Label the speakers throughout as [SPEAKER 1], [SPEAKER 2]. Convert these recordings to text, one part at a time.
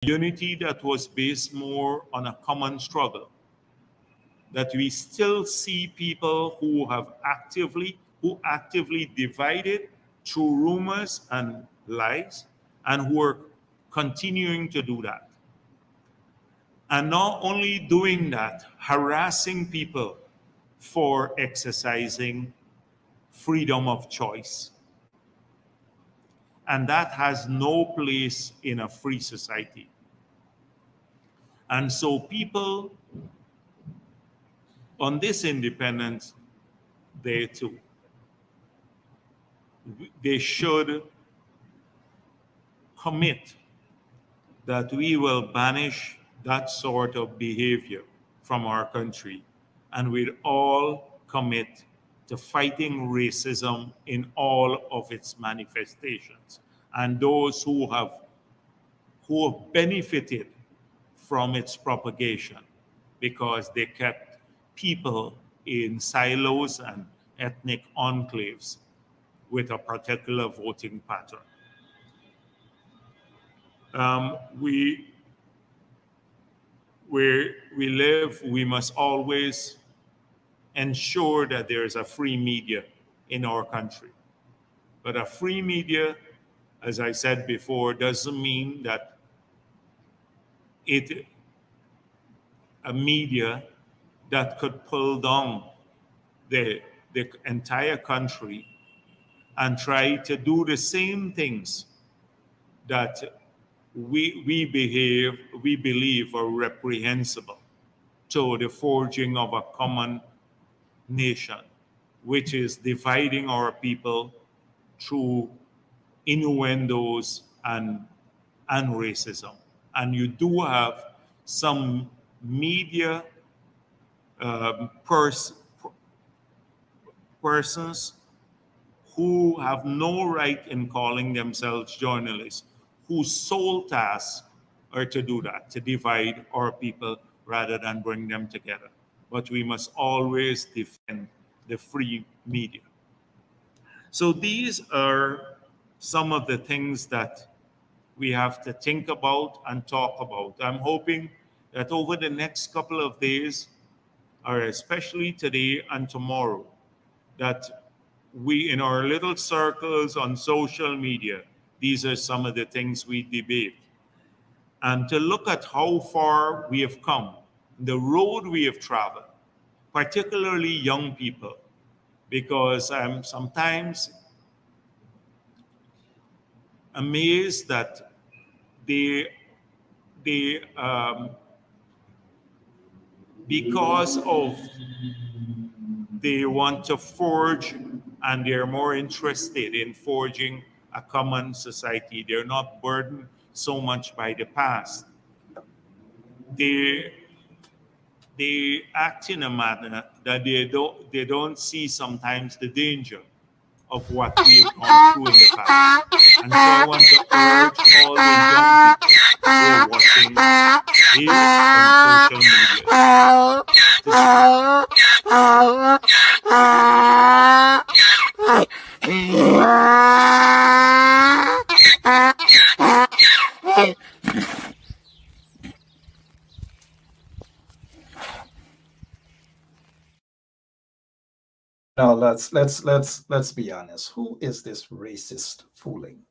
[SPEAKER 1] unity that was based more on a common struggle, that we still see people who actively divided through rumors and lies, and who are continuing to do that. And not only doing that, harassing people for exercising freedom of choice. And that has no place in a free society. And so people on this Independence Day too, they should commit that we will banish that sort of behavior from our country, and we'll all commit to fighting racism in all of its manifestations. And those who have benefited from its propagation, because they kept people in silos and ethnic enclaves with a particular voting pattern. Where we live, we must always ensure that there is a free media in our country. But a free media, as I said before, doesn't mean that a media that could pull down the entire country and try to do the same things that we believe are reprehensible to the forging of a common nation, which is dividing our people through innuendos and racism. And you do have some media persons who have no right in calling themselves journalists, whose sole tasks are to do that, to divide our people rather than bring them together. But we must always defend the free media. So these are some of the things that we have to think about and talk about. I'm hoping that over the next couple of days, or especially today and tomorrow, that we, in our little circles on social media, these are some of the things we debate. And to look at how far we have come, the road we have traveled, particularly young people, because I'm sometimes amazed that because of they want to forge, and they're more interested in forging a common society. They're not burdened so much by the past. They act in a manner that they don't see sometimes the danger of what we have gone through in the past. And so I want to urge all the young people who are watching this on social media
[SPEAKER 2] Now let's be honest. Who is this racist fooling?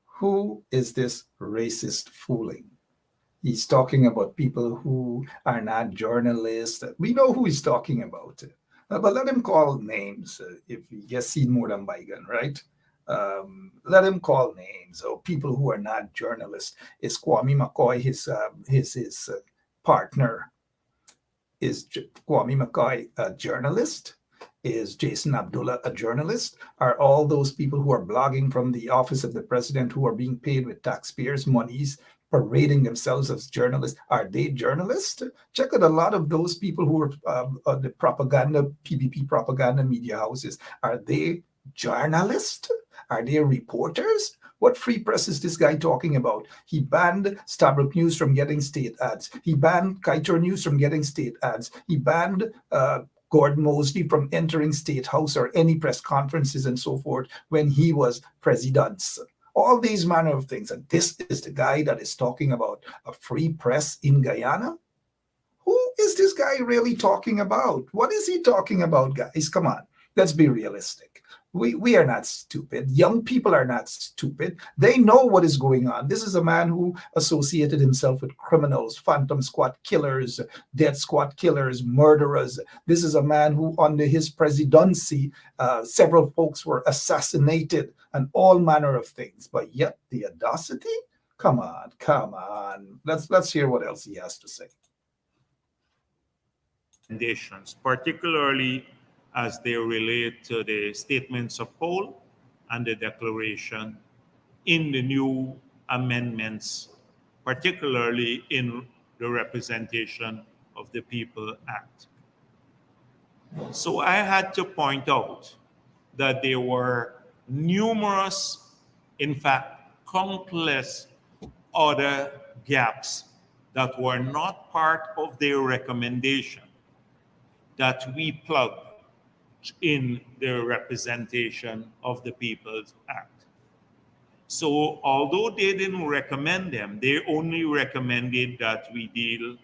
[SPEAKER 2] Who is this racist fooling? He's talking about people who are not journalists. We know who he's talking about. But let him call names if he gets seen more than Biden, right? Let him call names or people who are not journalists. Is Kwame McCoy his partner? Is Kwame McCoy a journalist? Is Jason Abdullah a journalist? Are all those people who are blogging from the office of the president, who are being paid with taxpayers' monies, parading themselves as journalists, are they journalists? Check out a lot of those people who are the PBP propaganda media houses. Are they journalists? Are they reporters? What free press is this guy talking about? He banned Stabrook News from getting state ads. He banned Kaitor News from getting state ads. He banned Gordon Mosley from entering State House or any press conferences and so forth when he was president. all these manner of things. And this is the guy that is talking about a free press in Guyana? Who is this guy really talking about? What is he talking about, guys? Come on, let's be realistic. We are not stupid. Young people are not stupid. They know what is going on. This is a man who associated himself with criminals, phantom squad killers, death squad killers, murderers. This is a man who, under his presidency, several folks were assassinated and all manner of things. But yet the audacity? Come on, come on. Let's hear what else he has to say.
[SPEAKER 1] Recommendations, particularly as they relate to the statements of Paul and the declaration in the new amendments, particularly in the Representation of the People Act. So I had to point out that there were numerous, in fact, countless other gaps that were not part of their recommendation that we plugged in the Representation of the People's Act. So although they didn't recommend them, they only recommended that we deal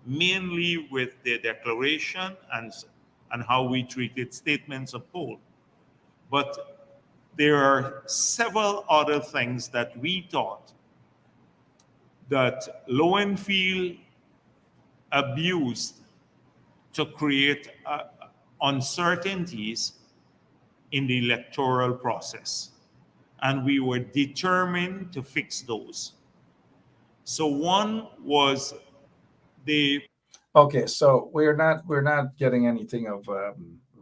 [SPEAKER 1] mainly with the declaration and how we treated statements of Paul. But there are several other things that we thought that Lowenfield abused to create uncertainties in the electoral process. And we were determined to fix those. So one was the
[SPEAKER 2] Okay, so we're not getting anything of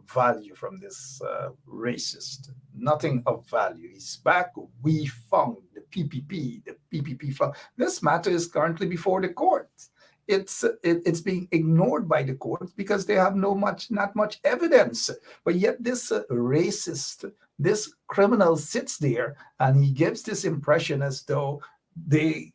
[SPEAKER 2] value from this racist. Nothing of value. He's back. We found the PPP. The PPP found. This matter is currently before the courts. It's being ignored by the courts because they have not much evidence. But yet this racist, this criminal sits there and he gives this impression as though they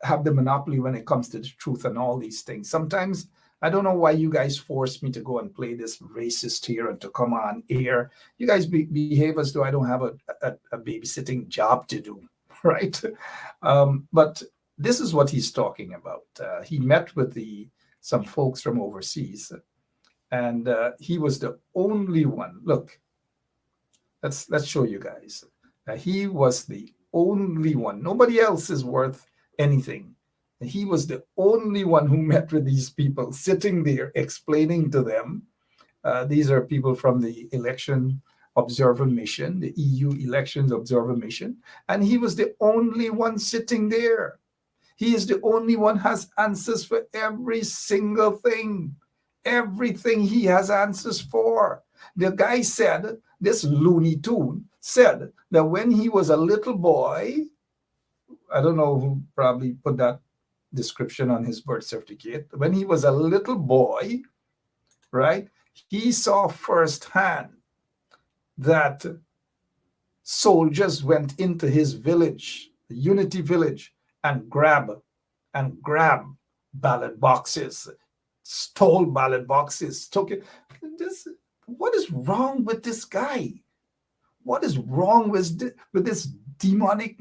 [SPEAKER 2] have the monopoly when it comes to the truth and all these things. Sometimes I don't know why you guys force me to go and play this racist here and to come on air. You guys behave as though I don't have a babysitting job to do, right? But this is what he's talking about. He met with some folks from overseas, and he was the only one. Look, let's show you guys. He was the only one. Nobody else is worth anything. He was the only one who met with these people, sitting there explaining to them. These are people from the Election Observer Mission, the EU Elections Observer Mission, and he was the only one sitting there. He is the only one has answers for every single thing. Everything he has answers for. The guy said, this Looney Tune said that when he was a little boy, I don't know who probably put that description on his birth certificate. When he was a little boy, right, he saw firsthand that soldiers went into his village, the Unity Village, and grab ballot boxes, stole ballot boxes, took it. What is wrong with this guy? What is wrong with this demonic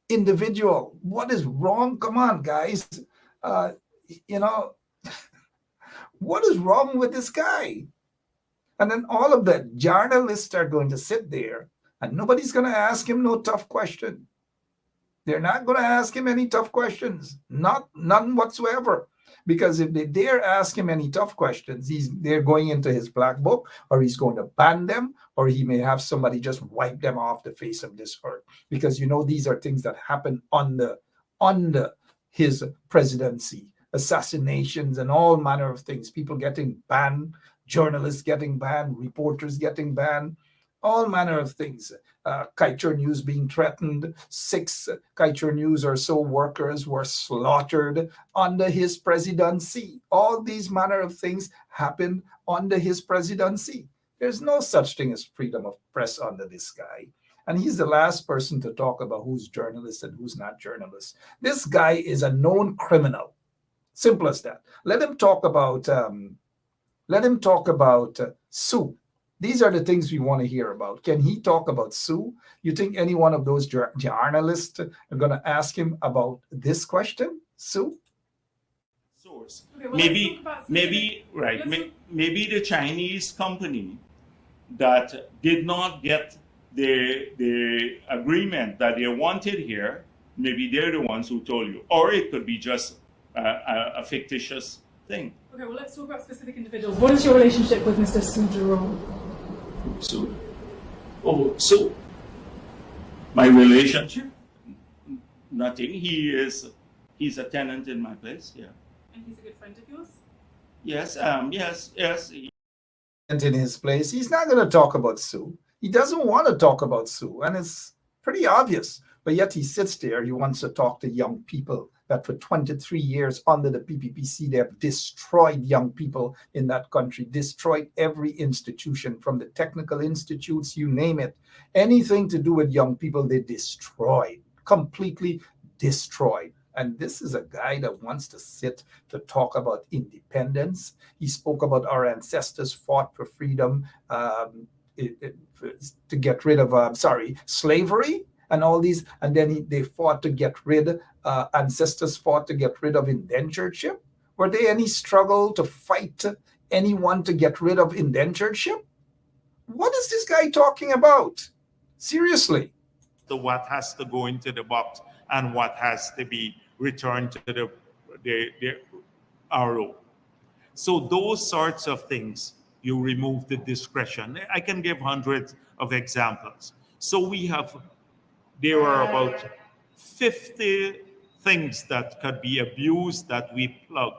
[SPEAKER 2] individual? What is wrong? Come on, guys. What is wrong with this guy? And then all of the journalists are going to sit there and nobody's going to ask him no tough question. They're not going to ask him any tough questions. None whatsoever. Because if they dare ask him any tough questions, they're going into his black book, or he's going to ban them, or he may have somebody just wipe them off the face of this earth. Because these are things that happen under his presidency. Assassinations and all manner of things. People getting banned, journalists getting banned, reporters getting banned, all manner of things. Kaiser News being threatened. 6 Kaiser News or so workers were slaughtered under his presidency. All these manner of things happened under his presidency. There's no such thing as freedom of press under this guy. And he's the last person to talk about who's journalist and who's not journalist. This guy is a known criminal. Simple as that. Let him talk about Sue, These are the things we want to hear about. Can he talk about Sue? You think any one of those journalists are going to ask him about this question, Sue?
[SPEAKER 1] Source.
[SPEAKER 3] Okay, well,
[SPEAKER 1] Maybe the Chinese company that did not get the agreement that they wanted here, maybe they're the ones who told you, or it could be just a fictitious thing.
[SPEAKER 3] Okay, well, let's talk about specific individuals. What is your relationship with Mr. Su Jerome?
[SPEAKER 1] So my relationship, nothing. He's a tenant in my place. Yeah.
[SPEAKER 3] And he's a good friend of yours?
[SPEAKER 1] Yes. Yes.
[SPEAKER 2] In his place, he's not going to talk about Sue. He doesn't want to talk about Sue, and it's pretty obvious. But yet he sits there. He wants to talk to young people that for 23 years under the PPPC, they have destroyed young people in that country, destroyed every institution, from the technical institutes, you name it. Anything to do with young people, they destroyed, completely destroyed. And this is a guy that wants to sit to talk about independence. He spoke about our ancestors fought for freedom, to get rid of, slavery and all these. And then they fought to get rid, ancestors fought to get rid of indentureship. Were there any struggle to fight anyone to get rid of indentureship? What is this guy talking about? Seriously.
[SPEAKER 1] So what has to go into the box and what has to be returned to the RO. So those sorts of things, you remove the discretion. I can give hundreds of examples. So there are about 50 things that could be abused that we plug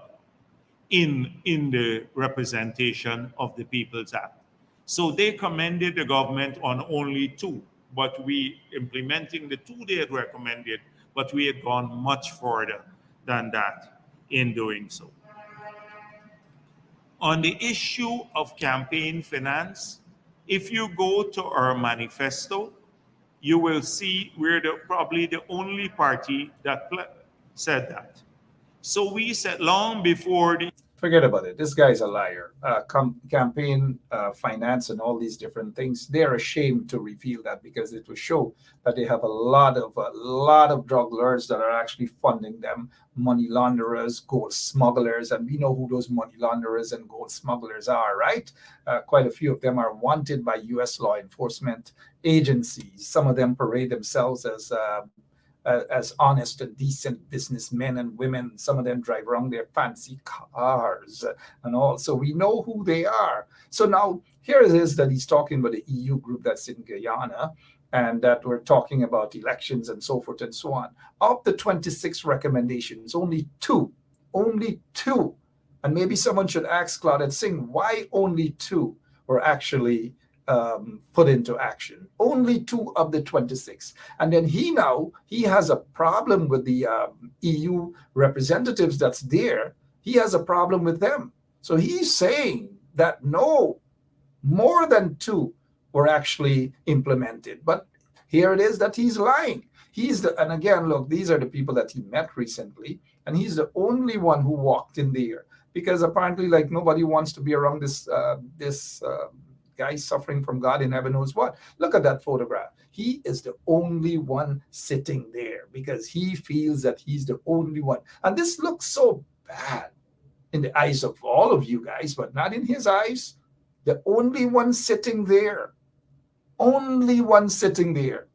[SPEAKER 1] in the representation of the People's Act. So they commended the government on only 2, but we implementing the 2 they had recommended, but we had gone much further than that in doing so. On the issue of campaign finance, if you go to our manifesto, you will see we're probably the only party that said that. So we said long before the...
[SPEAKER 2] Forget about it. This guy's a liar. Campaign finance and all these different things, they're ashamed to reveal that because it will show that they have a lot of drug lords that are actually funding them, money launderers, gold smugglers, and we know who those money launderers and gold smugglers are, right? Quite a few of them are wanted by U.S. law enforcement agencies. Some of them parade themselves as honest and decent businessmen and women. Some of them drive around their fancy cars and all. So we know who they are. So now here it is that he's talking about the EU group that's in Guyana, and that we're talking about elections and so forth and so on. Of the 26 recommendations, only two, and maybe someone should ask Claudette Singh, why only 2 were actually put into action? Only 2 of the 26. And then he has a problem with the EU representatives that's there. He has a problem with them. So he's saying that no, more than 2 were actually implemented. But here it is that he's lying. And again, look, these are the people that he met recently, and he's the only one who walked in there, because apparently, like, nobody wants to be around this guy suffering from God in heaven knows what. Look at that photograph. He is the only one sitting there because he feels that he's the only one. And this looks so bad in the eyes of all of you guys, but not in his eyes. The only one sitting there. Only one sitting there.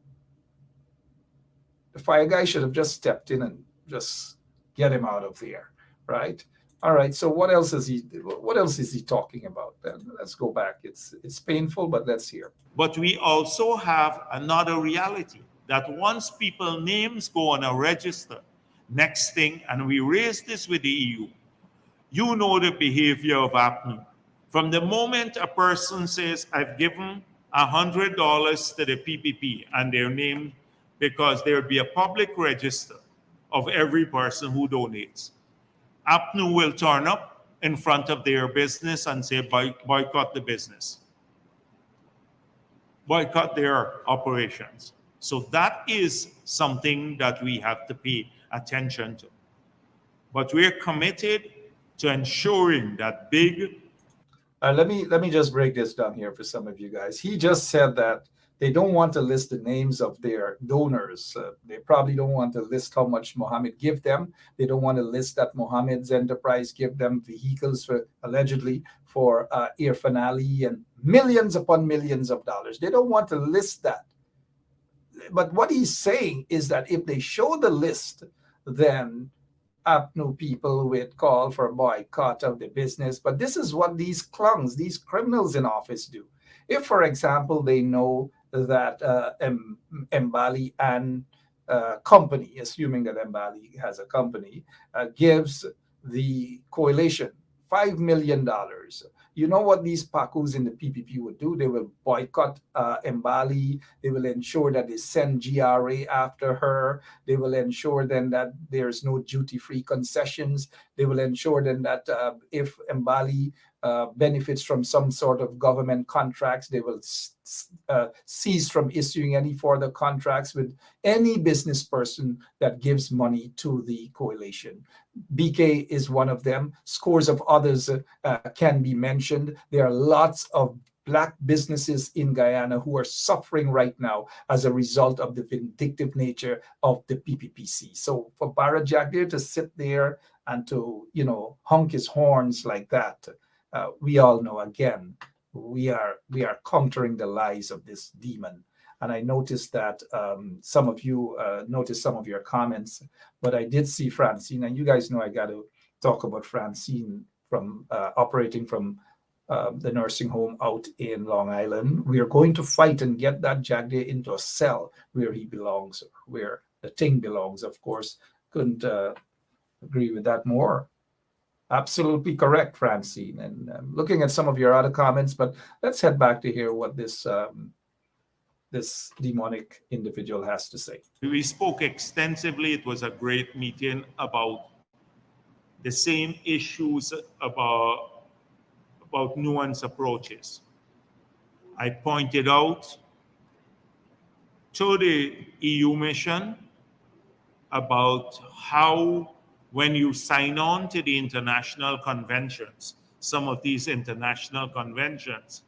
[SPEAKER 2] The fire guy should have just stepped in and just get him out of there, right? All right. So what else is he talking about? Then let's go back. It's painful, but let's hear.
[SPEAKER 1] But we also have another reality that once people's names go on a register, next thing, and we raise this with the EU, you know the behavior of APNU. From the moment a person says, I've given $100 to the PPP and their name, because there will be a public register of every person who donates, APNU will turn up in front of their business and say, boycott the business. Boycott their operations. So that is something that we have to pay attention to. But we're committed to ensuring that big...
[SPEAKER 2] Let me just break this down here for some of you guys. He just said that they don't want to list the names of their donors. They probably don't want to list how much Mohammed give them. They don't want to list that Mohammed's enterprise give them vehicles for allegedly for air finale and millions upon millions of dollars. They don't want to list that. But what he's saying is that if they show the list, then APNU people would call for boycott of the business. But this is what these clowns, these criminals in office do. If, for example, they know that Mbali and company, assuming that Mbali has a company, gives the coalition $5 million. You know what these Pakus in the PPP would do? They will boycott Mbali. They will ensure that they send GRA after her. They will ensure then that there's no duty-free concessions. They will ensure then that if Mbali benefits from some sort of government contracts, they will cease from issuing any further contracts with any business person that gives money to the coalition. BK is one of them. Scores of others can be mentioned. There are lots of Black businesses in Guyana who are suffering right now as a result of the vindictive nature of the PPPC. So for Man Jagdeo to sit there and to, honk his horns like that, we all know, again, we are countering the lies of this demon. And I noticed that some of you noticed some of your comments, but I did see Francine, and you guys know I got to talk about Francine from operating from the nursing home out in Long Island. We are going to fight and get that Jagdeo into a cell where he belongs, where the thing belongs. Of course, couldn't agree with that more. Absolutely correct, Francine. And looking at some of your other comments, but let's head back to hear what this demonic individual has to say.
[SPEAKER 1] We spoke extensively. It was a great meeting about the same issues about nuanced approaches. I pointed out to the EU mission about how, when you sign on to the international conventions, some of these international conventions,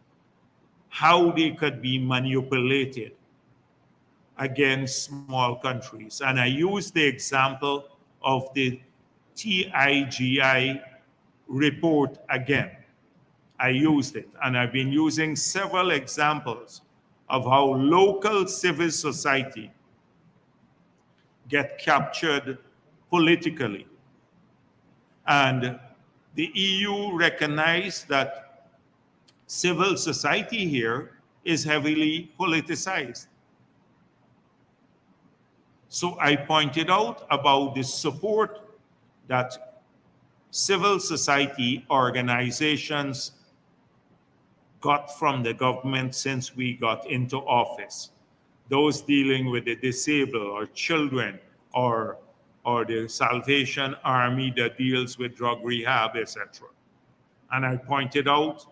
[SPEAKER 1] how they could be manipulated against small countries. And I used the example of the TIGI report again. I used it, and I've been using several examples of how local civil society get captured politically. And the EU recognized that civil society here is heavily politicized. So I pointed out about the support that civil society organizations got from the government since we got into office. Those dealing with the disabled or children or the Salvation Army that deals with drug rehab, etc. And I pointed out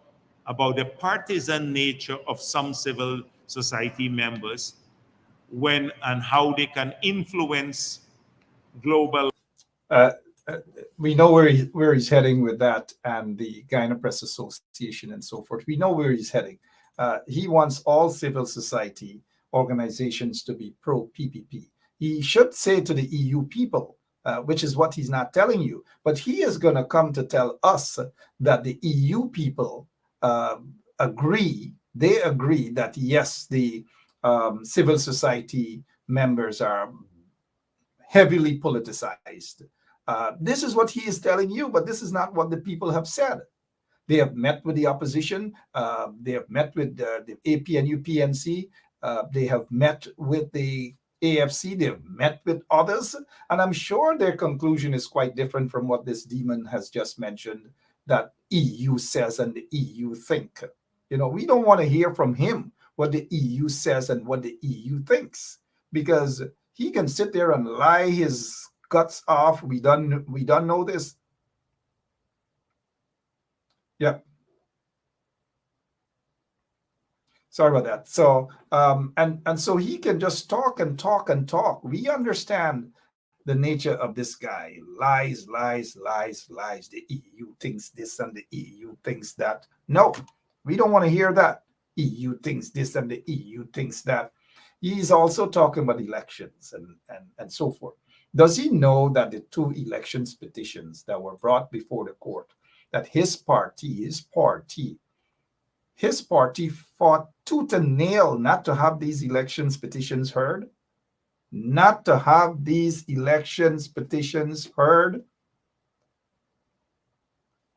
[SPEAKER 1] about the partisan nature of some civil society members when and how they can influence global.
[SPEAKER 2] We know where he's heading with that, and the Guyana Press Association and so forth. We know where he's heading. He wants all civil society organizations to be pro-PPP. He should say to the EU people, which is what he's not telling you, but he is going to come to tell us that the EU people agree. They agree that, yes, the civil society members are heavily politicized. This is what he is telling you, but this is not what the people have said. They have met with the opposition. They have met with the APNU, PNC. They have met with the AFC. They have met with others. And I'm sure their conclusion is quite different from what this demon has just mentioned, that EU says and the EU think. We don't want to hear from him what the EU says and what the EU thinks, because he can sit there and lie his guts off. We don't know this. Yeah. Sorry about that. So and so he can just talk and talk and talk. We understand the nature of this guy. Lies, lies, lies, lies. The EU thinks this and the EU thinks that. No, we don't want to hear that. EU thinks this and the EU thinks that. He's also talking about elections and so forth. Does he know that the two elections petitions that were brought before the court, that his party fought tooth and nail not to have these elections petitions heard? Not to have these elections petitions heard?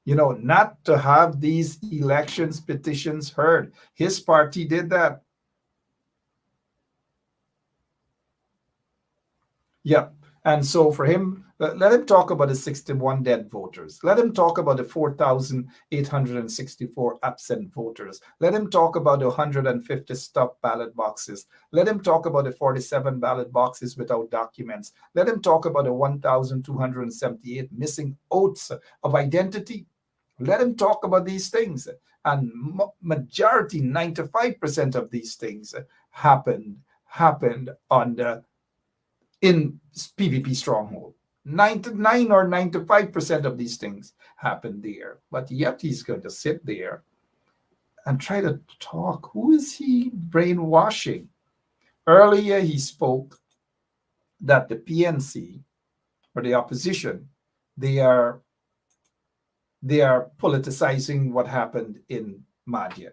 [SPEAKER 2] Not to have these elections petitions heard. His party did that. Yep. And so for him, let him talk about the 61 dead voters. Let him talk about the 4,864 absent voters. Let him talk about the 150 stuffed ballot boxes. Let him talk about the 47 ballot boxes without documents. Let him talk about the 1,278 missing oaths of identity. Let him talk about these things. And majority, 95% of these things happened in PPP stronghold. 99 or 95% of these things happened there. But yet he's going to sit there and try to talk. Who is he brainwashing? Earlier he spoke that the PNC or the opposition, they are politicizing what happened in Madhya.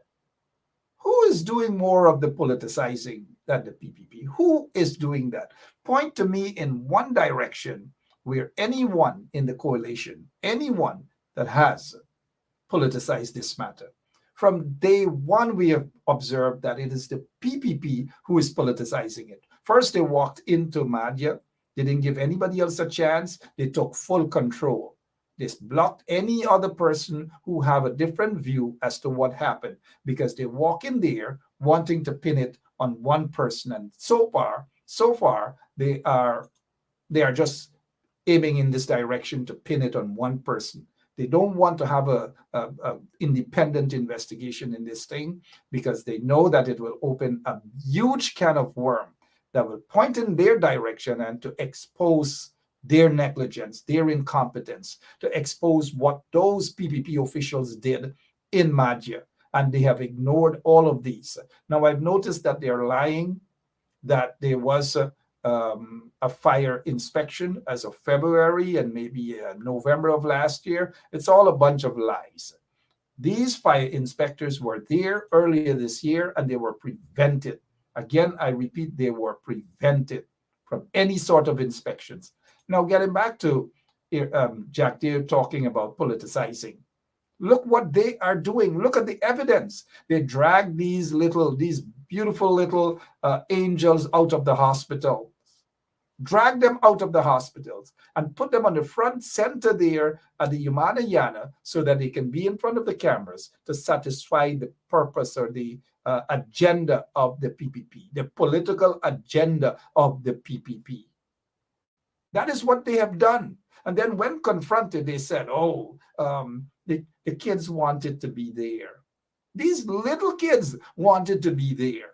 [SPEAKER 2] Who is doing more of the politicizing than the PPP? Who is doing that? Point to me in one direction where anyone in the coalition, anyone that has politicized this matter. From day one, we have observed that it is the PPP who is politicizing it. First, they walked into Madhya. They didn't give anybody else a chance. They took full control. They blocked any other person who have a different view as to what happened, because they walk in there wanting to pin it on one person. And so far, they are just aiming in this direction to pin it on one person. They don't want to have a independent investigation in this thing, because they know that it will open a huge can of worm that will point in their direction and to expose their negligence, their incompetence, to expose what those PPP officials did in Madhya. And they have ignored all of these. Now, I've noticed that they're lying, that there was a fire inspection as of February and maybe November of last year. It's all a bunch of lies. These fire inspectors were there earlier this year and they were prevented. Again, I repeat, they were prevented from any sort of inspections. Now, getting back to Jagdeo talking about politicizing. Look what they are doing. Look at the evidence. They drag these beautiful little angels out of the hospital. Drag them out of the hospitals and put them on the front center there at the Umanayana so that they can be in front of the cameras to satisfy the purpose or the agenda of the PPP, the political agenda of the PPP. That is what they have done. And then when confronted, they said, the kids wanted to be there. These little kids wanted to be there.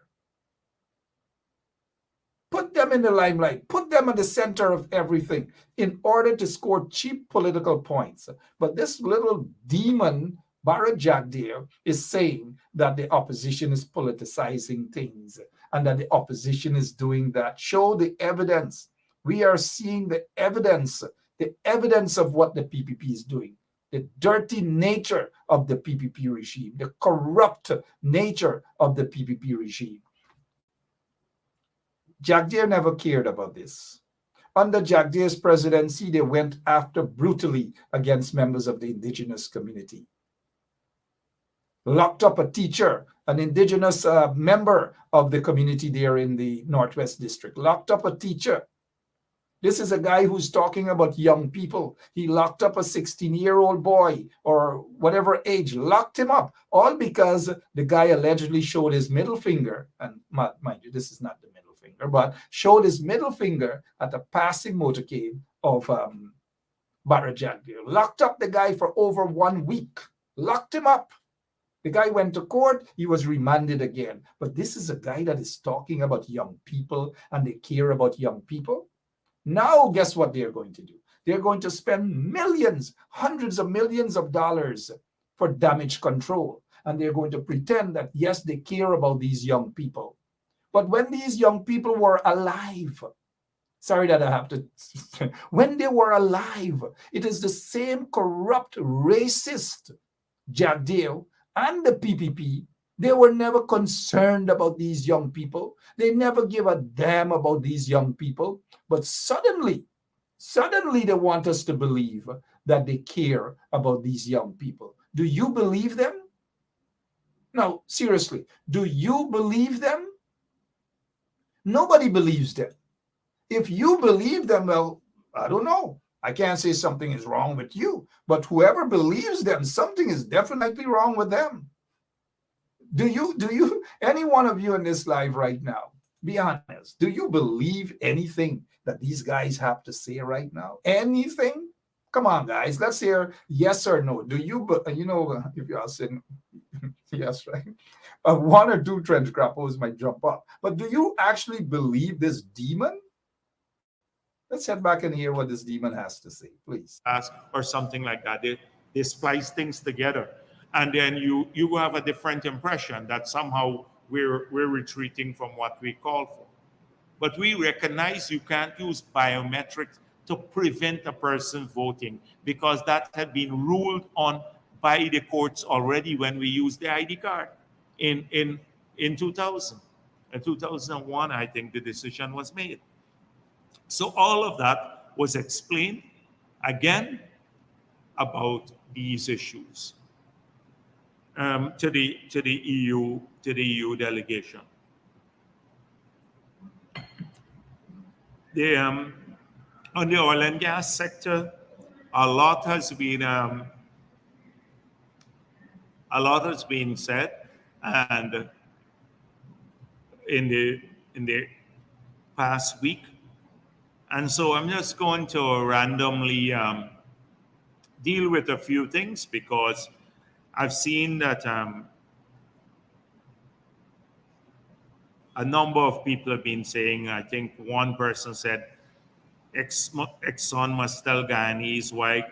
[SPEAKER 2] Put them in the limelight. Put them at the center of everything in order to score cheap political points. But this little demon, Man Jagdeo, is saying that the opposition is politicizing things and that the opposition is doing that. Show the evidence. We are seeing the evidence of what the PPP is doing, the dirty nature of the PPP regime, the corrupt nature of the PPP regime. Jagdeo never cared about this. Under Jagdeo's presidency, they went after brutally against members of the indigenous community. Locked up a teacher, an indigenous member of the community there in the Northwest District. Locked up a teacher. This is a guy who's talking about young people. He locked up a 16-year-old boy or whatever age, locked him up, all because the guy allegedly showed his middle finger. And mind you, this is not the middle finger, but showed his middle finger at a passing motorcade of Man Jagdeo. Locked up the guy for over 1 week. Locked him up. The guy went to court. He was remanded again. But this is a guy that is talking about young people and they care about young people. Now, guess what they're going to do? They're going to spend millions, hundreds of millions of dollars for damage control. And they're going to pretend that, yes, they care about these young people. But when these young people were alive, sorry that I have to, when they were alive, it is the same corrupt, racist Jagdeo and the PPP. They were never concerned about these young people. They never gave a damn about these young people. But suddenly they want us to believe that they care about these young people. Do you believe them? No, seriously, do you believe them? Nobody believes them. If you believe them, well, I don't know. I can't say something is wrong with you, but whoever believes them, something is definitely wrong with them. Do you, any one of you in this live right now, be honest, do you believe anything that these guys have to say right now? Anything? Come on, guys, let's hear yes or no. Do you, if you are saying yes, right? One or two trench grapples might jump up. But do you actually believe this demon? Let's head back and hear what this demon has to say, please.
[SPEAKER 1] Or something like that. They splice things together. And then you have a different impression that somehow we're retreating from what we call for. But we recognize you can't use biometrics to prevent a person voting, because that had been ruled on by the courts already when we used the ID card in 2000. In 2001, I think the decision was made. So all of that was explained again about these issues to the EU delegation. On the oil and gas sector, a lot has been said, and in the past week. And so I'm just going to randomly deal with a few things, because I've seen that a number of people have been saying, I think one person said, Exxon must tell Guyanese why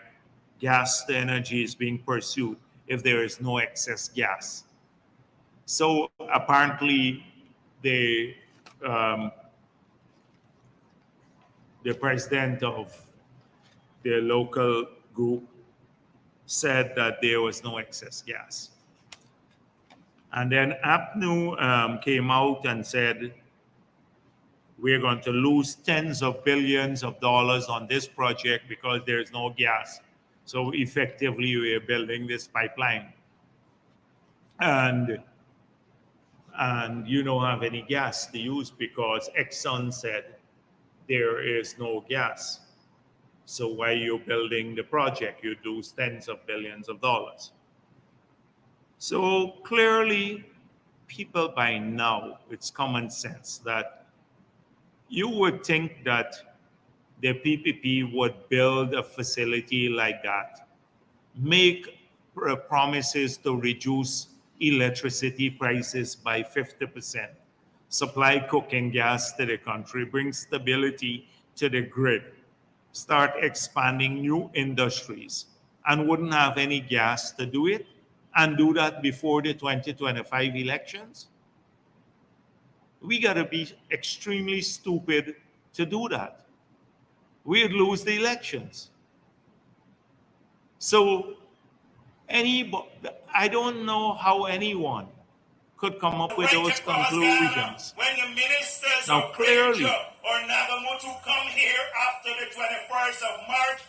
[SPEAKER 1] gas to energy is being pursued if there is no excess gas. So apparently the president of the local group said that there was no excess gas. And then APNU came out and said, we're going to lose tens of billions of dollars on this project because there's no gas. So effectively, we're building this pipeline. And you don't have any gas to use because Exxon said there is no gas. So why are you building the project? You'd lose tens of billions of dollars. So clearly, people by now, it's common sense that you would think that the PPP would build a facility like that, make promises to reduce electricity prices by 50%, supply cooking gas to the country, bring stability to the grid, start expanding new industries, and wouldn't have any gas to do it, and do that before the 2025 elections? We got to be extremely stupid to do that. We'd lose the elections. So I don't know how anyone could come up with those conclusions.
[SPEAKER 4] When the ministers
[SPEAKER 1] now, clearly,
[SPEAKER 4] or Nagamutu come here after the 21st of March,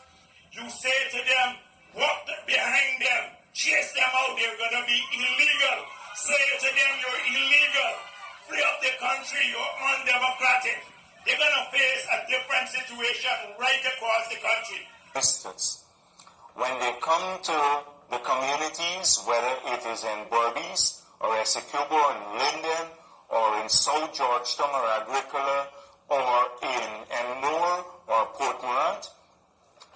[SPEAKER 4] you say to them, walk behind them, chase them out, they're going to be illegal. Say to them, you're illegal. Free up the country, you're undemocratic. They're going to face a different situation right across the country.
[SPEAKER 5] When they come to the communities, whether it is in Berbice or Essecubo and Linden or in South Georgetown or Agricola or in Emnor or Port Morant,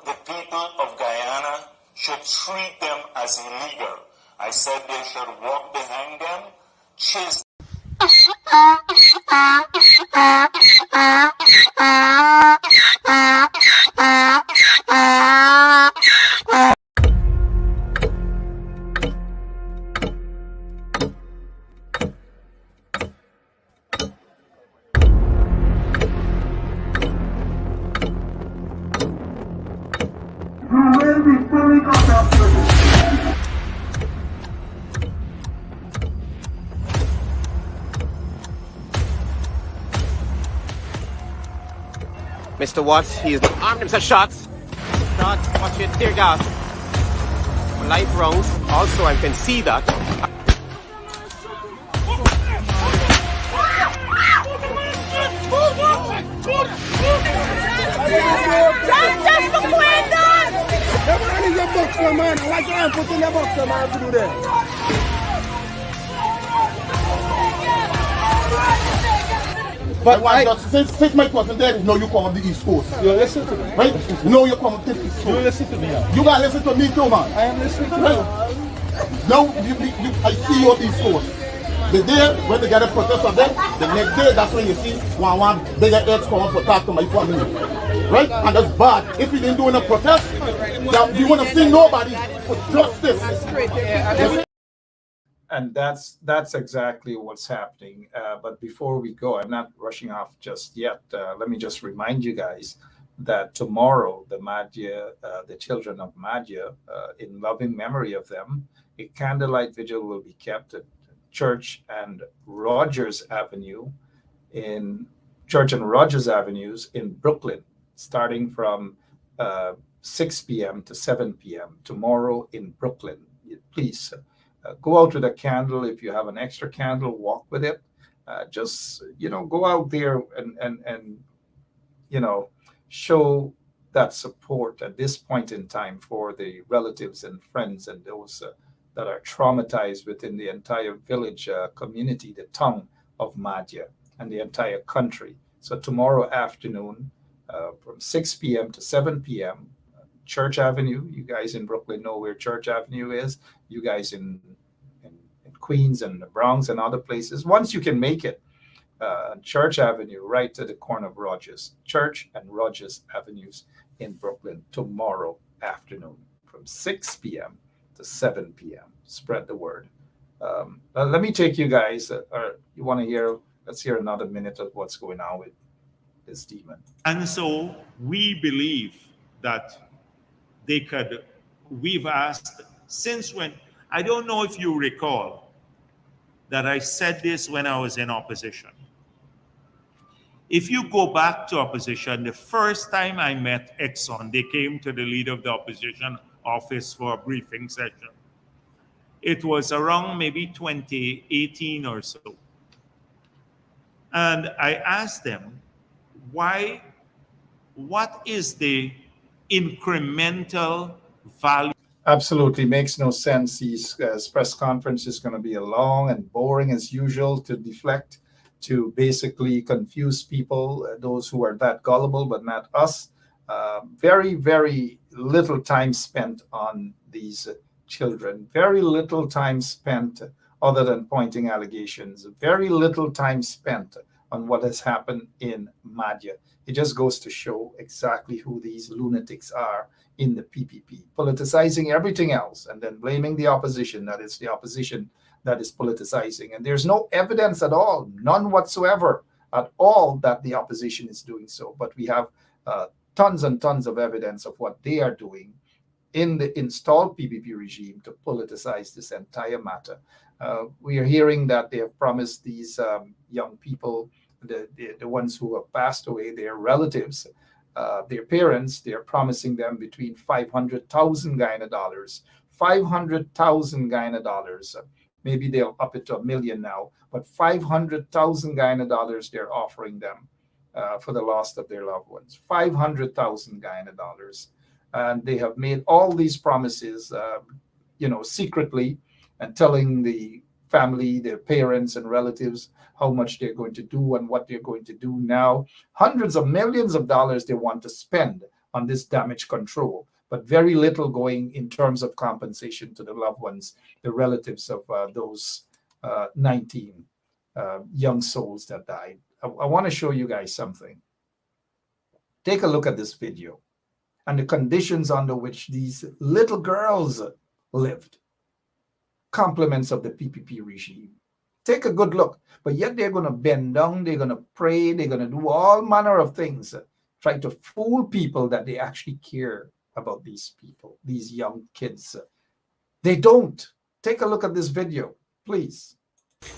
[SPEAKER 5] the people of Guyana should treat them as illegal. I said they should walk behind them, chase
[SPEAKER 6] Mr. Watts, he is armed himself shots. Shots, watch it, tear gas. Live rounds. Also, I can see that.
[SPEAKER 7] Just the window! Everyone is a boxer, man. Like I'm putting a boxer, man, to do that. But since my cousin there, no, you come on the East Coast. You listen to me. Right? No, you come to the East Coast. You listen to me now. You gotta listen to me too, man. I am listening to you. Now, I see you on the East Coast. The day when they get a protest of them, the next day, that's when you see one bigger heads come up for talk to my family. Right? And that's bad. If you didn't do a protest, you want to see nobody for justice.
[SPEAKER 2] And that's exactly what's happening. But before we go, I'm not rushing off just yet. Let me just remind you guys that tomorrow, the Madhya, the children of Madhya, in loving memory of them, a candlelight vigil will be kept at Church and Rogers Avenues in Brooklyn, starting from 6 p.m. to 7 p.m. tomorrow in Brooklyn. Please go out with a candle. If you have an extra candle, walk with it. Just go out there and show that support at this point in time for the relatives and friends and those that are traumatized within the entire village community, the town of Madhya, and the entire country. So tomorrow afternoon, from 6 p.m. to 7 p.m., Church Avenue. You guys in Brooklyn know where Church Avenue is. You guys in Queens and the Bronx and other places, once you can make it, Church Avenue, right to the corner of Rogers. Church and Rogers Avenues in Brooklyn tomorrow afternoon from 6 p.m. to 7 p.m. Spread the word. Let me take you guys, or you want to hear, let's hear another minute of what's going on with this demon.
[SPEAKER 1] And so we believe that we've asked since when, I don't know if you recall that I said this when I was in opposition. If you go back to opposition, the first time I met Exxon, they came to the leader of the opposition office for a briefing session. It was around maybe 2018 or so. And I asked them, what is the incremental value?
[SPEAKER 2] Absolutely makes no sense. These press conference is going to be long and boring as usual to deflect, to basically confuse people, those who are that gullible, but not us. Very, very little time spent on these children. Very little time spent other than pointing allegations. Very little time spent on what has happened in Madhya. It just goes to show exactly who these lunatics are in the PPP, politicizing everything else and then blaming the opposition, that it's the opposition that is politicizing. And there's no evidence at all, none whatsoever at all, that the opposition is doing so. But we have tons and tons of evidence of what they are doing in the installed PPP regime to politicize this entire matter. We are hearing that they have promised these young people, the ones who have passed away, their relatives, their parents, they're promising them between $500,000 Guyana dollars, $500,000 Guyana dollars. Maybe they'll up it to $1 million now, but $500,000 Guyana dollars they're offering them for the loss of their loved ones. $500,000 Guyana dollars. And they have made all these promises, secretly, and telling the family, their parents and relatives how much they're going to do and what they're going to do now. Hundreds of millions of dollars they want to spend on this damage control, but very little going in terms of compensation to the loved ones, the relatives of those 19 young souls that died. I want to show you guys something. Take a look at this video and the conditions under which these little girls lived. Compliments of the PPP regime. Take a good look. But yet they're going to bend down, they're going to pray, they're going to do all manner of things, try to fool people that they actually care about these people, these young kids. They don't. Take a look at this video, please.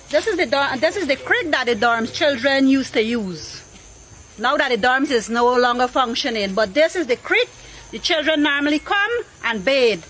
[SPEAKER 8] This is the creek that the dorms children used to use. Now that the dorms is no longer functioning, but this is the creek the children normally come and bathe.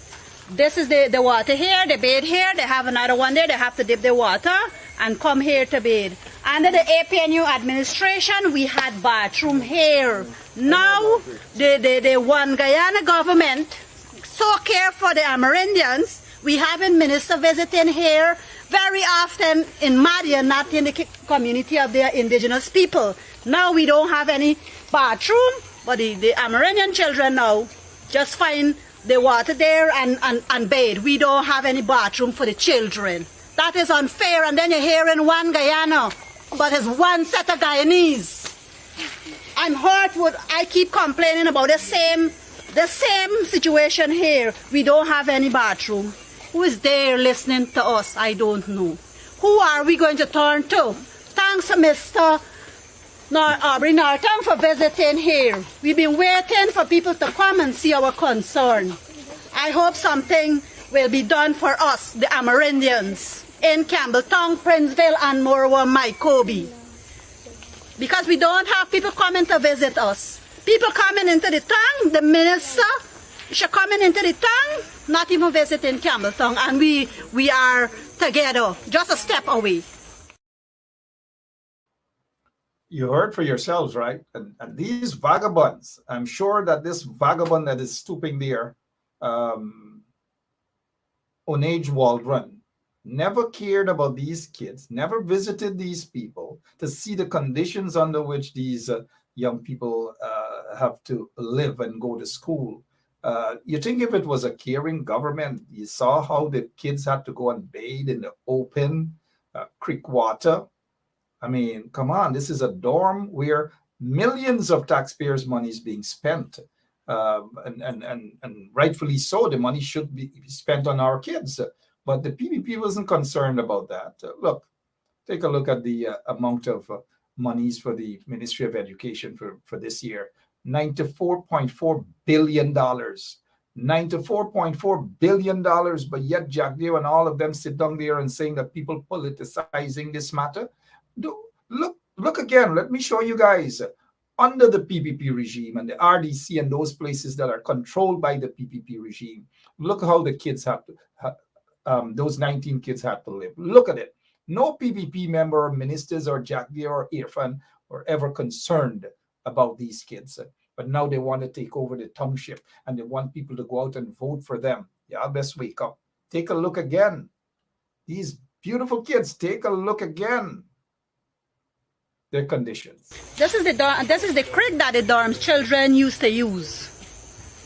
[SPEAKER 8] This is the water here, they bathe here, they have another one there, they have to dip the water and come here to bathe. Under the APNU administration, we had bathroom here. Now, the one Guyana government so care for the Amerindians, we have a minister visiting here very often in Madian, not in the community of the indigenous people. Now we don't have any bathroom, but the Amerindian children now just find the water there and bathe. We don't have any bathroom for the children. That is unfair. And then you're hearing one Guyana, but it's one set of Guyanese. I'm hurt with, I keep complaining about the same situation here. We don't have any bathroom. Who is there listening to us? I don't know. Who are we going to turn to? Thanks, Mr. Aubrey Norton, for visiting here. We've been waiting for people to come and see our concern. I hope something will be done for us, the Amerindians, in Campbelltown, Princeville, and Morwa, Mycobi. Because we don't have people coming to visit us. People coming into the town, the minister, she's coming into the town, not even visiting Campbelltown, and we are together, just a step away.
[SPEAKER 2] You heard for yourselves, right? And these vagabonds, I'm sure that this vagabond that is stooping there, Onage Waldron, never cared about these kids, never visited these people to see the conditions under which these young people have to live and go to school. You think if it was a caring government, you saw how the kids had to go and bathe in the open creek water. I mean, come on, this is a dorm where millions of taxpayers' money is being spent. And rightfully so, the money should be spent on our kids. But the PPP wasn't concerned about that. Look, take a look at the amount of monies for the Ministry of Education for this year. $94.4 billion. $94.4 billion, but yet Jagdeo and all of them sit down there and saying that people politicizing this matter. Look again, let me show you guys. Under the PPP regime and the RDC and those places that are controlled by the PPP regime, look how the kids have to, those 19 kids had to live. Look at it. No PPP member or ministers or Jagdeo or Irfan were ever concerned about these kids. But now they want to take over the township and they want people to go out and vote for them. Yeah, best wake up. Take a look again. These beautiful kids, take a look again. Their conditions.
[SPEAKER 8] This is the creek that the dorms children used to use.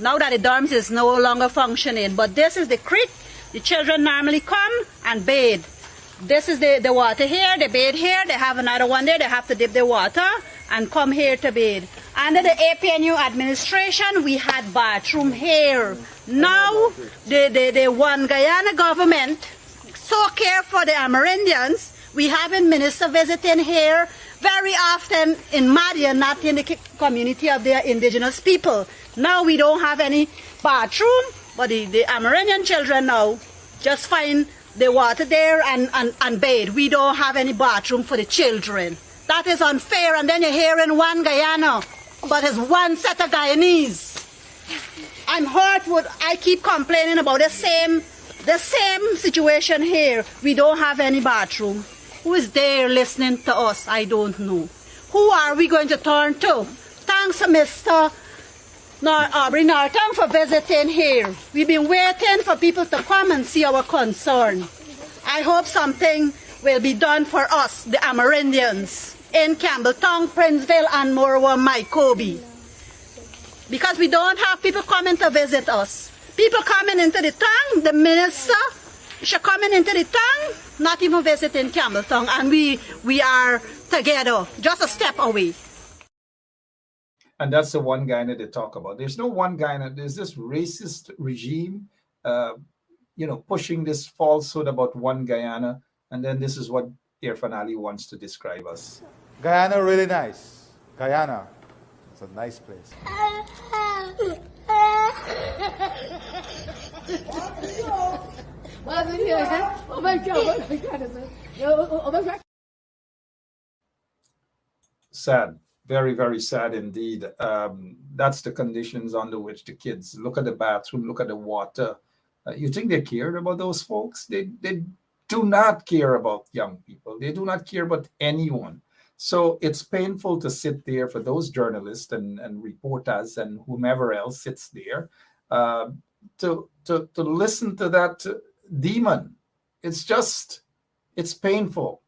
[SPEAKER 8] Now that the dorms is no longer functioning, but this is the creek the children normally come and bathe. This is the water here, they bathe here, they have another one there, they have to dip the water and come here to bathe. Under the APNU administration, we had bathroom here. Now, the one Guyana government so care for the Amerindians, we have a minister visiting here very often in Madian, not in the community of the indigenous people. Now we don't have any bathroom, but the Amerindian children now just find the water there and bathe. We don't have any bathroom for the children. That is unfair. And then you're hearing one Guyana, but it's one set of Guyanese. I'm hurt with, I keep complaining about the same situation here. We don't have any bathroom. Who is there listening to us? I don't know. Who are we going to turn to? Thanks, Mr. Aubrey Norton, for visiting here. We've been waiting for people to come and see our concern. I hope something will be done for us, the Amerindians, in Campbelltown, Princeville, and Morwa, Mycobi. Because we don't have people coming to visit us. People coming into the town, the minister, She coming into the town, not even visiting Campbelltown, and we are together, just a step away.
[SPEAKER 2] And that's the one Guyana they talk about. There's no one Guyana. There's this racist regime, pushing this falsehood about one Guyana. And then this is what Irfan Ali wants to describe us.
[SPEAKER 9] Guyana really nice. Guyana, it's a nice place.
[SPEAKER 2] Sad. Very, very sad indeed. That's the conditions under which the kids look at the bathroom, look at the water. You think they cared about those folks? They do not care about young people. They do not care about anyone. So it's painful to sit there for those journalists and reporters and whomever else sits there to listen to that demon. It's painful,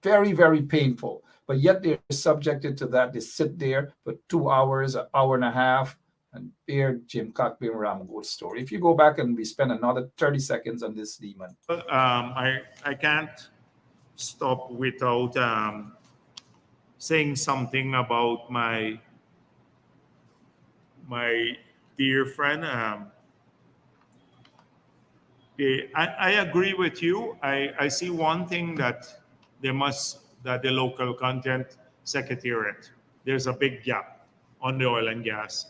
[SPEAKER 2] very, very painful. But yet they're subjected to that. They sit there for 2 hours, an hour and a half, and hear Jim Cockburn Ramgo's story. If you go back and we spend another 30 seconds on this demon.
[SPEAKER 1] I can't stop without saying something about my dear friend. I agree with you. I see one thing that the local content secretariat, there's a big gap on the oil and gas,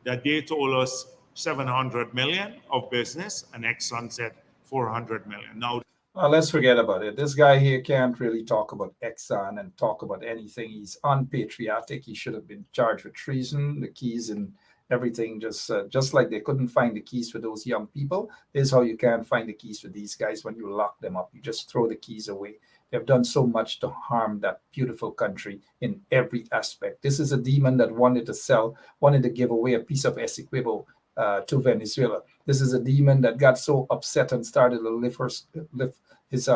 [SPEAKER 1] that they told us 700 million of business and Exxon said 400 million. Now,
[SPEAKER 2] let's forget about it. This guy here can't really talk about Exxon and talk about anything. He's unpatriotic. He should have been charged with treason. The keys and everything, just like they couldn't find the keys for those young people, is how you can't find the keys for these guys when you lock them up. You just throw the keys away. They've done so much to harm that beautiful country in every aspect. This is a demon that wanted to give away a piece of Essequibo to Venezuela. This is a demon that got so upset and started to lift his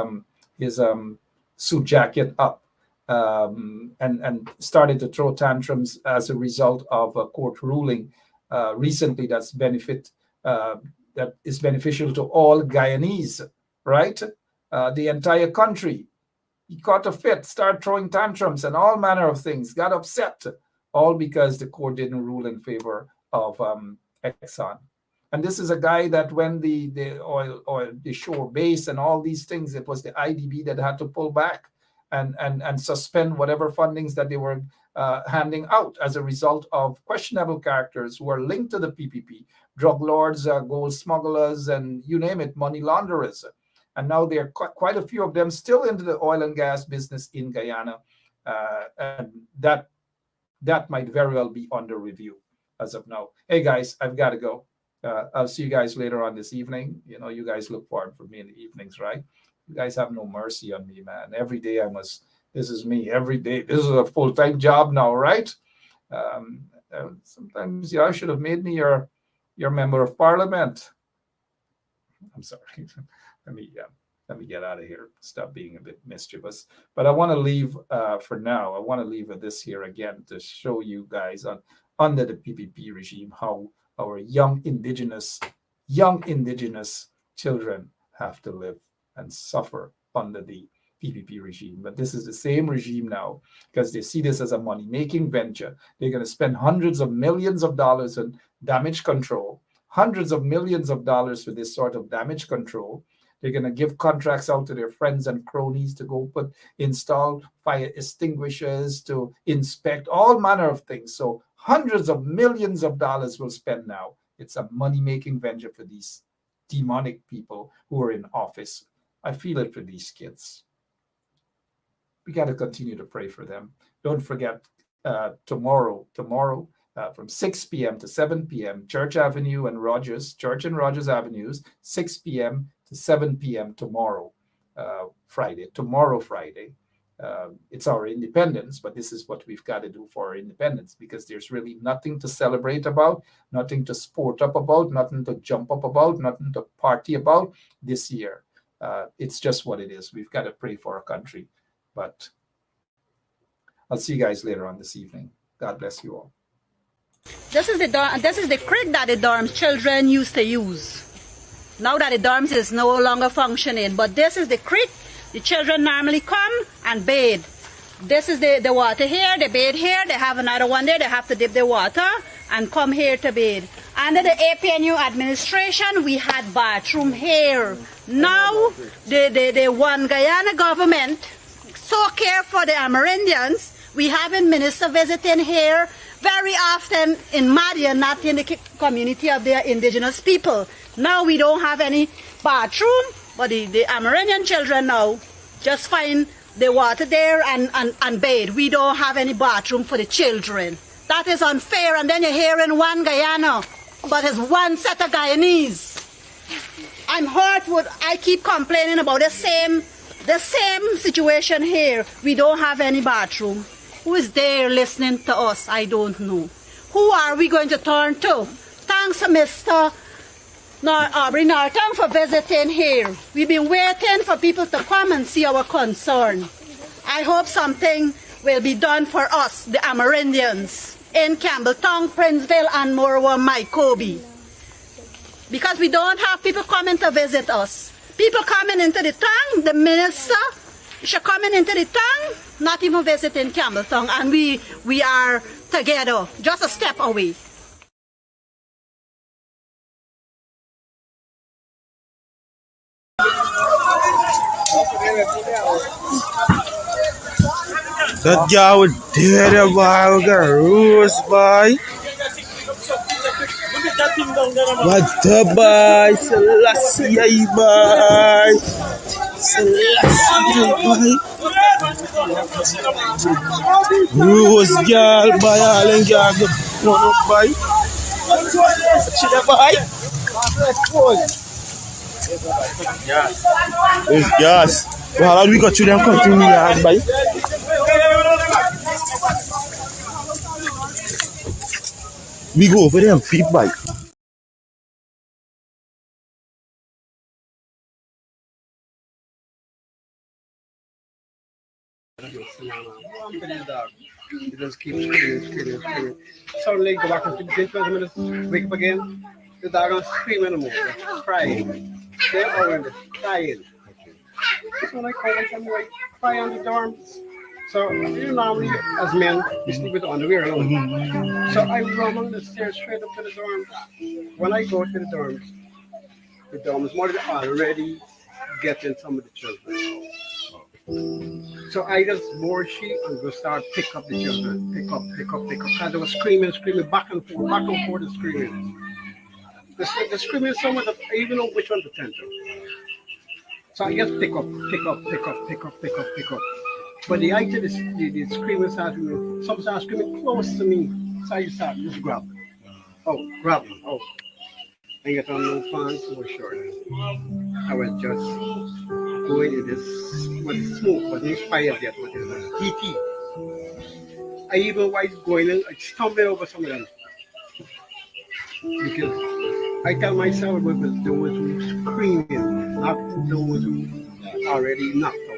[SPEAKER 2] suit jacket up and started to throw tantrums as a result of a court ruling recently that is beneficial to all Guyanese, right? The entire country. He caught a fit, started throwing tantrums and all manner of things, got upset, all because the court didn't rule in favor of Exxon. And this is a guy that when the oil or the shore base and all these things, it was the IDB that had to pull back and suspend whatever fundings that they were handing out as a result of questionable characters who are linked to the PPP, drug lords, gold smugglers, and you name it, money launderers. And now there are quite a few of them still into the oil and gas business in Guyana. And that might very well be under review as of now. Hey, guys, I've got to go. I'll see you guys later on this evening. You guys look forward for me in the evenings, right? You guys have no mercy on me, man. Every day this is me. Every day. This is a full-time job now, right? Sometimes I should have made me your member of parliament. I'm sorry. Let me get out of here. Stop being a bit mischievous. But I want to leave for now. I want to leave with this here again to show you guys under the PPP regime how our young indigenous children have to live and suffer under the PPP regime. But this is the same regime now because they see this as a money-making venture. They're going to spend hundreds of millions of dollars on damage control, hundreds of millions of dollars for this sort of damage control. They're going to give contracts out to their friends and cronies to go install fire extinguishers, to inspect all manner of things. So hundreds of millions of dollars will spend now. It's a money-making venture for these demonic people who are in office. I feel it for these kids. We got to continue to pray for them. Don't forget tomorrow from 6 p.m. to 7 p.m., Church and Rogers Avenues, 6 p.m. to 7 p.m. tomorrow, Friday. It's our independence, but this is what we've got to do for our independence because there's really nothing to celebrate about, nothing to sport up about, nothing to jump up about, nothing to party about this year. It's just what it is. We've got to pray for our country. But I'll see you guys later on this evening. God bless you all. This is the
[SPEAKER 8] creek that the dorms children used to use. Now that the dorms is no longer functioning, but this is the creek. The children normally come and bathe. This is the water here, they bathe here, they have another one there, they have to dip the water and come here to bathe. Under the APNU administration, we had bathroom here. Now, the one Guyana government so care for the Amerindians. We have a minister visiting here very often in Madian, not in the community of the indigenous people. Now we don't have any bathroom, but the Amerindian children now just find the water there and bathe. We don't have any bathroom for the children. That is unfair. And then you're hearing one Guyana, but it's one set of Guyanese. I'm hurt with, I keep complaining about the same situation here. We don't have any bathroom. Who is there listening to us? I don't know. Who are we going to turn to? Thanks, Mr. Aubrey Norton, for visiting here. We've been waiting for people to come and see our concern. I hope something will be done for us, the Amerindians, in Campbelltown, Princeville, and Morwa, Mycobi. Because we don't have people coming to visit us. People coming into the town, the minister, she's coming into the town, not even visiting Campbelltown, and we are together, just a step away.
[SPEAKER 10] That guy was dead about the rules, boy. What the boy? Selassie, boy. Selassie, boy. Rules, girl, boy. All in girl, the front up, boy. See the boy? It's gas. Well, how do we go to them continue, boy? We go over there and peep by.
[SPEAKER 11] It just keeps screaming. Suddenly go back and 20 minutes, wake up again. The dog is screaming anymore, crying. They're already crying. So I call them like cry on the dorms. So you normally as men we sleep with underwear alone. So I run on the stairs straight up to the dorms. When I go to the dorms mother already getting some of the children. So I just board sheet and go start pick up the children. Pick up. Because they were screaming back and forth and screaming. The screaming so much that I even know which one to tend to. So I just pick up. But the idea is the screaming started screaming. Some start screaming close to me. So I just grab. Grab. I get on no pants, no shirt. I was just going in this with smoke, but inspired yet what is that? DT. I even was going in, I stumbled over some of them. Because I tell myself it was those who screaming, not those who already knocked out.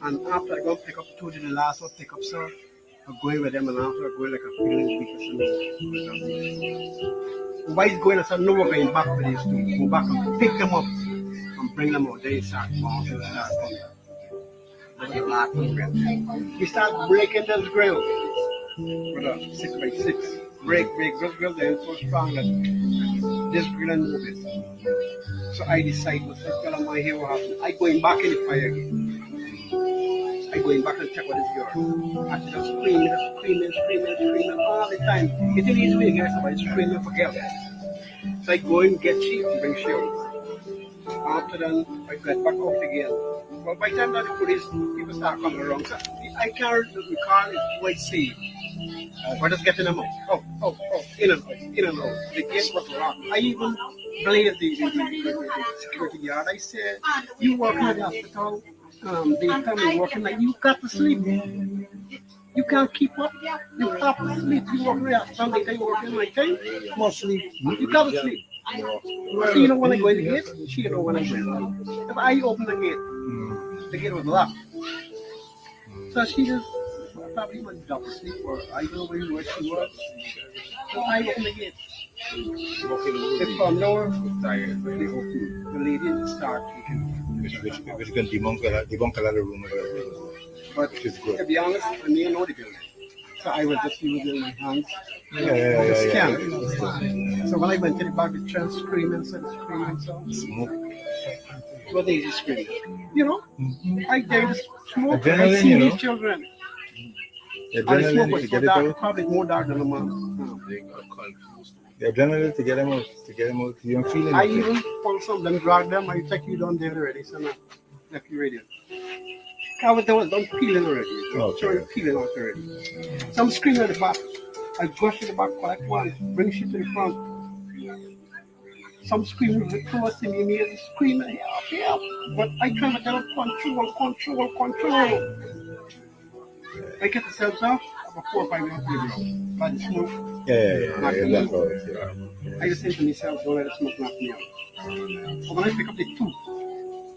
[SPEAKER 11] And after I go pick up to the last one pick up, sir, I'm going with them and after I'm going like a feeling because why is going and say no we're going back with these two. Go back and pick them up and bring them out. They start marching, start coming. We start breaking this grill with a 6x6. Break, this grill then so strong that this grill and move it. So I decide to tell them my hair what happened. I going back in the fire again. I going back and check what is yours. I just screaming all the time. It's really easy to hear somebody screaming for help. So I go and get sheep and bring shields. After that, I get back out again. But by the time that the police people start coming around, so I can't the car is quite safe. We're just getting them out. In and out. The gate was locked. I even blamed the security guard. I said, you work at the hospital. They tell me working like you got to sleep. You can't keep up. You have to sleep. You work there. Sunday day working like time. Must sleep. You got to sleep. She don't want to go in the gate. She don't want to go in. If I open the gate was locked. So she just probably was double sleep or I don't know where she was. So I opened the gate. They found no one. The lady started taking.
[SPEAKER 9] Which can debunk a lot of rumors.
[SPEAKER 11] But to be honest, I mean, I know the building. So I was just using my hands. To scan. So when I went to the back, the child screaming, so what they just screaming. You know, I gave the smoke. I see these children. And the smoke was so dark, probably more dark than a month.
[SPEAKER 9] The adrenaline to get them out, you don't feel it.
[SPEAKER 11] I even pulled some of them, drag them, I check you down there already, so now, left you radio. Cover was done peeling already. Trying peeling out already. Some screaming at the back. I brush to the back, collect one, bring shit to the front. Some screaming with close to me, screaming, help. But I try to tell them, control. I get the cells off, about 4 or 5 minutes later, by the smoke. I just say to myself, don't let the smoke knock me out. But when I pick up the two,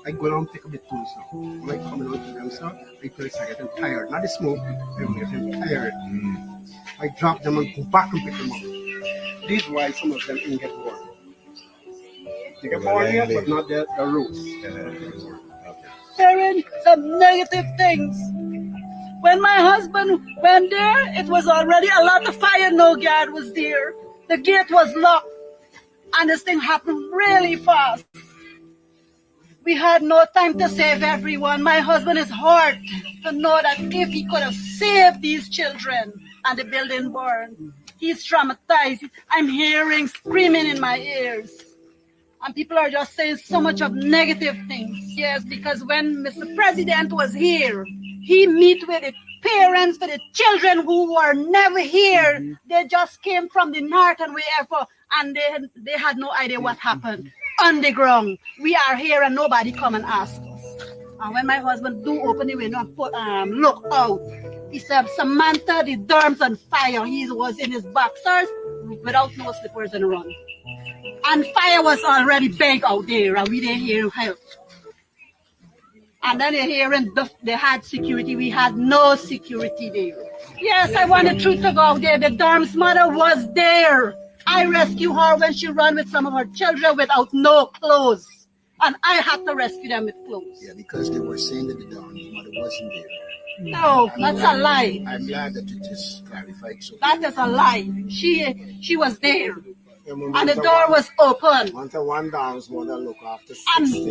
[SPEAKER 11] I go down and pick up the tools now. When I come out to them, sir, I feel like I get them tired. Not the smoke, I get them tired. I drop them and go back and pick them up. This is why some of them didn't get born. They get born yet, but not the roots.
[SPEAKER 8] Hearing some negative things. When my husband went there, it was already a lot of fire. No guard was there. The gate was locked. And this thing happened really fast. We had no time to save everyone. My husband is hurt to know that if he could have saved these children and the building burned, he's traumatized. I'm hearing screaming in my ears. And people are just saying so much of negative things. Yes, because when Mr. President was here, he met with the parents for the children who were never here. They just came from the north and wherever, and they had no idea what happened. On the ground, we are here and nobody come and ask us. And when my husband do open the window and look out, he said, Samantha, the dorm's on fire. He was in his boxers without no slippers and run. And fire was already big out there and we didn't hear help. And then they're hearing they had security. We had no security there. Yes, I want the truth to go out there. The dorm's mother was there. I rescued her when she ran with some of her children without no clothes. And I had to rescue them with clothes.
[SPEAKER 12] Yeah, because they were saying that the dorm's mother wasn't there.
[SPEAKER 8] No, that's a lie.
[SPEAKER 12] I'm glad that you just clarified. So
[SPEAKER 8] that is a lie. She was there. And the door was open.
[SPEAKER 12] One dorm's mother look after 16